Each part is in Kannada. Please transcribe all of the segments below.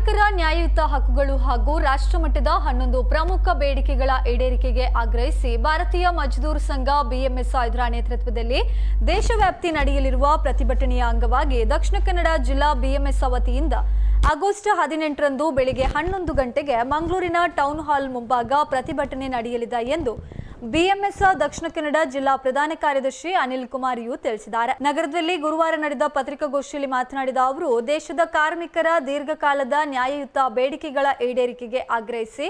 ಕಾರ್ಮಿಕರ ನ್ಯಾಯಯುತ ಹಕ್ಕುಗಳು ಹಾಗೂ ರಾಷ್ಟ್ರಮಟ್ಟದ 11 ಪ್ರಮುಖ ಬೇಡಿಕೆಗಳ ಈಡೇರಿಕೆಗೆ ಆಗ್ರಹಿಸಿ ಭಾರತೀಯ ಮಜ್ದೂರ್ ಸಂಘ ಬಿಎಂಎಸ್ಐ ಇದರ ನೇತೃತ್ವದಲ್ಲಿ ದೇಶವ್ಯಾಪ್ತಿ ನಡೆಯಲಿರುವ ಪ್ರತಿಭಟನೆಯ ಅಂಗವಾಗಿ ದಕ್ಷಿಣ ಕನ್ನಡ ಜಿಲ್ಲಾ ಬಿಎಂಎಸ್ ವತಿಯಿಂದ ಆಗಸ್ಟ್ 18ರಂದು ಬೆಳಗ್ಗೆ 11 ಗಂಟೆಗೆ ಮಂಗಳೂರಿನ ಟೌನ್ ಹಾಲ್ ಮುಂಭಾಗ ಪ್ರತಿಭಟನೆ ನಡೆಯಲಿದೆ ಎಂದು ಬಿಎಂಎಸ್ ದಕ್ಷಿಣ ಕನ್ನಡ ಜಿಲ್ಲಾ ಪ್ರಧಾನ ಕಾರ್ಯದರ್ಶಿ ಅನಿಲ್ ಕುಮಾರ್ ಯು ತಿಳಿಸಿದ್ದಾರೆ. ನಗರದಲ್ಲಿ ಗುರುವಾರ ನಡೆದ ಪತ್ರಿಕಾಗೋಷ್ಠಿಯಲ್ಲಿ ಮಾತನಾಡಿದ ಅವರು, ದೇಶದ ಕಾರ್ಮಿಕರ ದೀರ್ಘಕಾಲದ ನ್ಯಾಯಯುತ ಬೇಡಿಕೆಗಳ ಈಡೇರಿಕೆಗೆ ಆಗ್ರಹಿಸಿ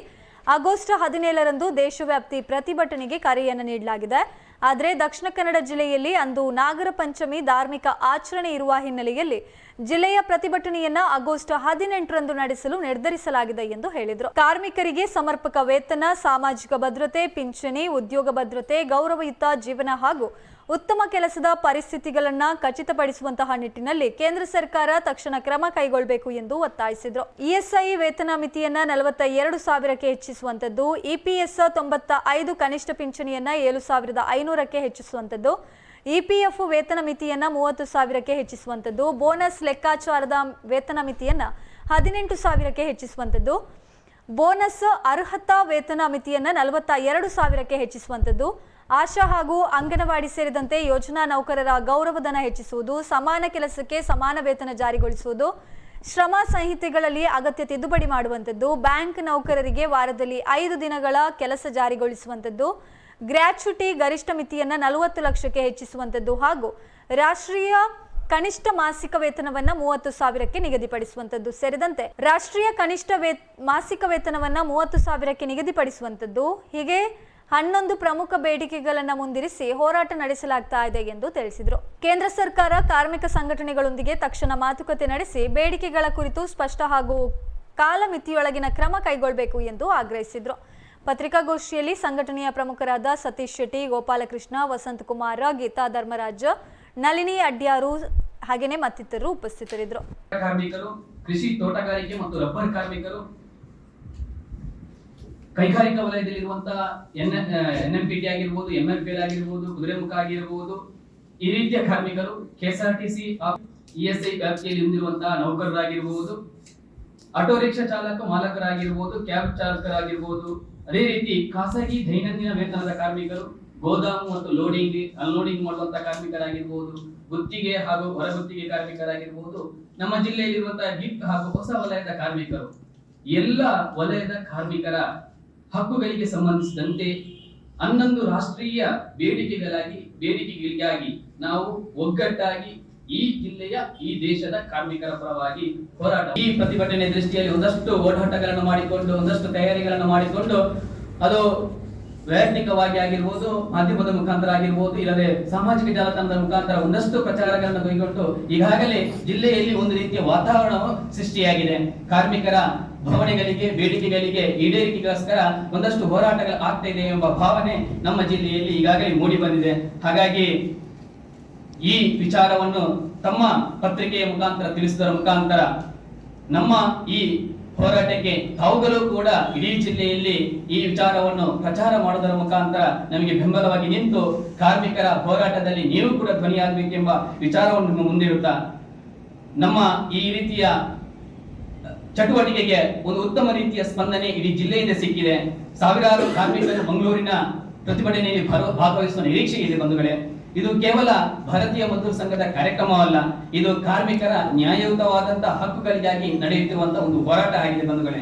ಆಗಸ್ಟ್ 17ರಂದು ದೇಶವ್ಯಾಪ್ತಿ ಪ್ರತಿಭಟನೆಗೆ ಕರೆಯನ್ನು ನೀಡಲಾಗಿದೆ. ಆದರೆ ದಕ್ಷಿಣ ಕನ್ನಡ ಜಿಲ್ಲೆಯಲ್ಲಿ ಅಂದು ನಾಗರ ಪಂಚಮಿ ಧಾರ್ಮಿಕ ಆಚರಣೆ ಇರುವ ಹಿನ್ನೆಲೆಯಲ್ಲಿ ಜಿಲ್ಲೆಯ ಪ್ರತಿಭಟನೆಯನ್ನ ಆಗಸ್ಟ್ 18ರಂದು ನಡೆಸಲು ನಿರ್ಧರಿಸಲಾಗಿದೆ ಎಂದು ಹೇಳಿದರು. ಕಾರ್ಮಿಕರಿಗೆ ಸಮರ್ಪಕ ವೇತನ, ಸಾಮಾಜಿಕ ಭದ್ರತೆ, ಪಿಂಚಣಿ, ಉದ್ಯೋಗ ಭದ್ರತೆ, ಗೌರವಯುತ ಜೀವನ ಹಾಗೂ ಉತ್ತಮ ಕೆಲಸದ ಪರಿಸ್ಥಿತಿಗಳನ್ನು ಖಚಿತಪಡಿಸುವಂತಹ ನಿಟ್ಟಿನಲ್ಲಿ ಕೇಂದ್ರ ಸರ್ಕಾರ ತಕ್ಷಣ ಕ್ರಮ ಕೈಗೊಳ್ಳಬೇಕು ಎಂದು ಒತ್ತಾಯಿಸಿದರು. ಇಎಸ್ಐ ವೇತನ ಮಿತಿಯನ್ನ 42,000ಕ್ಕೆ ಹೆಚ್ಚಿಸುವಂತದ್ದು, ಇಪಿಎಸ್ 95 ಕನಿಷ್ಠ ಪಿಂಚಣಿಯನ್ನ 7,500ಕ್ಕೆ ಹೆಚ್ಚಿಸುವಂತದ್ದು, ಇಪಿಎಫ್ ವೇತನ ಮಿತಿಯನ್ನ 30,000ಕ್ಕೆ ಹೆಚ್ಚಿಸುವಂತದ್ದು, ಬೋನಸ್ ಲೆಕ್ಕಾಚಾರದ ವೇತನ ಮಿತಿಯನ್ನ 18,000ಕ್ಕೆ ಹೆಚ್ಚಿಸುವಂತದ್ದು, ಬೋನಸ್ ಅರ್ಹತಾ ವೇತನ ಮಿತಿಯನ್ನ 42,000ಕ್ಕೆ ಹೆಚ್ಚಿಸುವಂತದ್ದು, ಆಶಾ ಹಾಗೂ ಅಂಗನವಾಡಿ ಸೇರಿದಂತೆ ಯೋಜನಾ ನೌಕರರ ಗೌರವಧನ ಹೆಚ್ಚಿಸುವುದು, ಸಮಾನ ಕೆಲಸಕ್ಕೆ ಸಮಾನ ವೇತನ ಜಾರಿಗೊಳಿಸುವುದು, ಶ್ರಮ ಸಂಹಿತೆಗಳಲ್ಲಿ ಅಗತ್ಯ ತಿದ್ದುಪಡಿ ಮಾಡುವಂಥದ್ದು, ಬ್ಯಾಂಕ್ ನೌಕರರಿಗೆ ವಾರದಲ್ಲಿ 5 ದಿನಗಳ ಕೆಲಸ ಜಾರಿಗೊಳಿಸುವಂಥದ್ದು, ಗ್ರ್ಯಾಚ್ಯುಟಿ ಗರಿಷ್ಠ ಮಿತಿಯನ್ನು 40 ಲಕ್ಷಕ್ಕೆ ಹೆಚ್ಚಿಸುವಂಥದ್ದು ಹಾಗೂ ರಾಷ್ಟ್ರೀಯ ಕನಿಷ್ಠ ಮಾಸಿಕ ವೇತನವನ್ನ 30,000ಕ್ಕೆ ನಿಗದಿಪಡಿಸುವಂಥದ್ದು ಸೇರಿದಂತೆ ರಾಷ್ಟ್ರೀಯ ಕನಿಷ್ಠ ಮಾಸಿಕ ವೇತನವನ್ನ 30,000ಕ್ಕೆ ನಿಗದಿಪಡಿಸುವಂಥದ್ದು ಹೀಗೆ 11 ಪ್ರಮುಖ ಬೇಡಿಕೆಗಳನ್ನು ಮುಂದಿರಿಸಿ ಹೋರಾಟ ನಡೆಸಲಾಗ್ತಾ ಇದೆ ಎಂದು ತಿಳಿಸಿದರು. ಕೇಂದ್ರ ಸರ್ಕಾರ ಕಾರ್ಮಿಕ ಸಂಘಟನೆಗಳೊಂದಿಗೆ ತಕ್ಷಣ ಮಾತುಕತೆ ನಡೆಸಿ ಬೇಡಿಕೆಗಳ ಕುರಿತು ಸ್ಪಷ್ಟ ಹಾಗೂ ಕಾಲಮಿತಿಯೊಳಗಿನ ಕ್ರಮ ಕೈಗೊಳ್ಳಬೇಕು ಎಂದು ಆಗ್ರಹಿಸಿದರು. ಪತ್ರಿಕಾಗೋಷ್ಠಿಯಲ್ಲಿ ಸಂಘಟನೆಯ ಪ್ರಮುಖರಾದ ಸತೀಶ್ ಶೆಟ್ಟಿ, ಗೋಪಾಲಕೃಷ್ಣ, ವಸಂತ್ ಕುಮಾರ್, ಗೀತಾ ಧರ್ಮರಾಜ್, ನಳಿನಿ ಅಡ್ಯಾರು ಹಾಗೇನೆ ಮತ್ತಿತರರು ಉಪಸ್ಥಿತರಿದ್ದರು. ಕಾರ್ಮಿಕರು, ಕೃಷಿ, ತೋಟಗಾರಿಕೆ ಮತ್ತು ರಬ್ಬರ್ ಕಾರ್ಮಿಕರು, ಕೈಗಾರಿಕಾ ವಲಯದಲ್ಲಿರುವಂತಹ ಎನ್ಎಂಪಿಟಿ ಆಗಿರ್ಬೋದು, ಎಂಎಫ್ಎಲ್ ಆಗಿರ್ಬೋದು, ಕುದುರೆಮುಖ ಆಗಿರಬಹುದು, ಈ ರೀತಿಯ ಕಾರ್ಮಿಕರು, ಕೆಎಸ್ಆರ್ಟಿಸಿ ಇಎಸ್ಐ ವ್ಯಾಪ್ತಿಯಲ್ಲಿ ಹೊಂದಿರುವಂತಹ ನೌಕರರಾಗಿರಬಹುದು, ಆಟೋ ರಿಕ್ಷಾ ಚಾಲಕ ಮಾಲಕರಾಗಿರ್ಬೋದು, ಕ್ಯಾಬ್ ಚಾಲಕರಾಗಿರ್ಬೋದು, ಅದೇ ರೀತಿ ಖಾಸಗಿ ದೈನಂದಿನ ವೇತನದ ಕಾರ್ಮಿಕರು, ಗೋದಾಮು ಮತ್ತು ಲೋಡಿಂಗ್ ಅನ್ಲೋಡಿಂಗ್ ಮಾಡುವಂತಹ ಕಾರ್ಮಿಕರಾಗಿರ್ಬೋದು, ಗುತ್ತಿಗೆ ಹಾಗೂ ಹೊರಗುತ್ತಿಗೆ ಕಾರ್ಮಿಕರಾಗಿರ್ಬೋದು, ನಮ್ಮ ಜಿಲ್ಲೆಯಲ್ಲಿರುವಂತಹ ಗಿಫ್ಟ್ ಹಾಗೂ ಹೊಸ ವಲಯದ ಕಾರ್ಮಿಕರು, ಎಲ್ಲ ವಲಯದ ಕಾರ್ಮಿಕರ ಹಕ್ಕುಗಳಿಗೆ ಸಂಬಂಧಿಸಿದಂತೆ 11 ರಾಷ್ಟ್ರೀಯ ಬೇಡಿಕೆಗಳಿಗಾಗಿ ನಾವು ಒಗ್ಗಟ್ಟಾಗಿ ಈ ಜಿಲ್ಲೆಯ ಈ ದೇಶದ ಕಾರ್ಮಿಕರ ಪರವಾಗಿ ಹೋರಾಟ. ಈ ಪ್ರತಿಭಟನೆ ದೃಷ್ಟಿಯಲ್ಲಿ ಒಂದಷ್ಟು ಓಡಾಟಗಳನ್ನು ಮಾಡಿಕೊಂಡು, ಒಂದಷ್ಟು ತಯಾರಿಗಳನ್ನು ಮಾಡಿಕೊಂಡು, ಅದು ವೈಯಕ್ತಿಕವಾಗಿ ಆಗಿರ್ಬೋದು, ಮಾಧ್ಯಮದ ಮುಖಾಂತರ ಆಗಿರ್ಬೋದು, ಇಲ್ಲದೆ ಸಾಮಾಜಿಕ ಜಾಲತಾಣದ ಮುಖಾಂತರ ಒಂದಷ್ಟು ಪ್ರಚಾರಗಳನ್ನು ಕೈಗೊಂಡು ಈಗಾಗಲೇ ಜಿಲ್ಲೆಯಲ್ಲಿ ಒಂದು ರೀತಿಯ ವಾತಾವರಣವು ಸೃಷ್ಟಿಯಾಗಿದೆ. ಕಾರ್ಮಿಕರ ಭಾವನೆಗಳಿಗೆ, ಬೇಡಿಕೆಗಳಿಗೆ ಈಡೇರಿಕೆಗೋಸ್ಕರ ಒಂದಷ್ಟು ಹೋರಾಟಗಳು ಆಗ್ತಾ ಇದೆ ಎಂಬ ಭಾವನೆ ನಮ್ಮ ಜಿಲ್ಲೆಯಲ್ಲಿ ಈಗಾಗಲೇ ಮೂಡಿ ಬಂದಿದೆ. ಹಾಗಾಗಿ ಈ ವಿಚಾರವನ್ನು ತಮ್ಮ ಪತ್ರಿಕೆಯ ಮುಖಾಂತರ ತಿಳಿಸುವುದರ ಮುಖಾಂತರ ನಮ್ಮ ಈ ಹೋರಾಟಕ್ಕೆ ತಾವುಗಳು ಕೂಡ ಇಡೀ ಜಿಲ್ಲೆಯಲ್ಲಿ ಈ ವಿಚಾರವನ್ನು ಪ್ರಚಾರ ಮಾಡುವುದರ ಮುಖಾಂತರ ನಮಗೆ ಬೆಂಬಲವಾಗಿ ನಿಂತು ಕಾರ್ಮಿಕರ ಹೋರಾಟದಲ್ಲಿ ನೀವು ಕೂಡ ಧ್ವನಿಯಾಗಬೇಕೆಂಬ ವಿಚಾರವನ್ನು ಮುಂದಿಡುತ್ತಾ, ನಮ್ಮ ಈ ರೀತಿಯ ಚಟುವಟಿಕೆಗೆ ಒಂದು ಉತ್ತಮ ರೀತಿಯ ಸ್ಪಂದನೆ ಇಡೀ ಜಿಲ್ಲೆಯಿಂದ ಸಿಕ್ಕಿದೆ. ಸಾವಿರಾರು ಕಾರ್ಮಿಕರು ಮಂಗಳೂರಿನ ಪ್ರತಿಭಟನೆಯಲ್ಲಿ ಭಾಗವಹಿಸುವ ನಿರೀಕ್ಷೆ ಇದೆ ಬಂಧುಗಳೇ. ಇದು ಕೇವಲ ಭಾರತೀಯ ಮಜ್ದೂರ್ ಸಂಘದ ಕಾರ್ಯಕ್ರಮವಲ್ಲ, ಇದು ಕಾರ್ಮಿಕರ ನ್ಯಾಯಯುತವಾದಂತಹ ಹಕ್ಕುಗಳಿಗಾಗಿ ನಡೆಯುತ್ತಿರುವಂತಹ ಒಂದು ಹೋರಾಟ ಆಗಿದೆ ಬಂಧುಗಳೇ.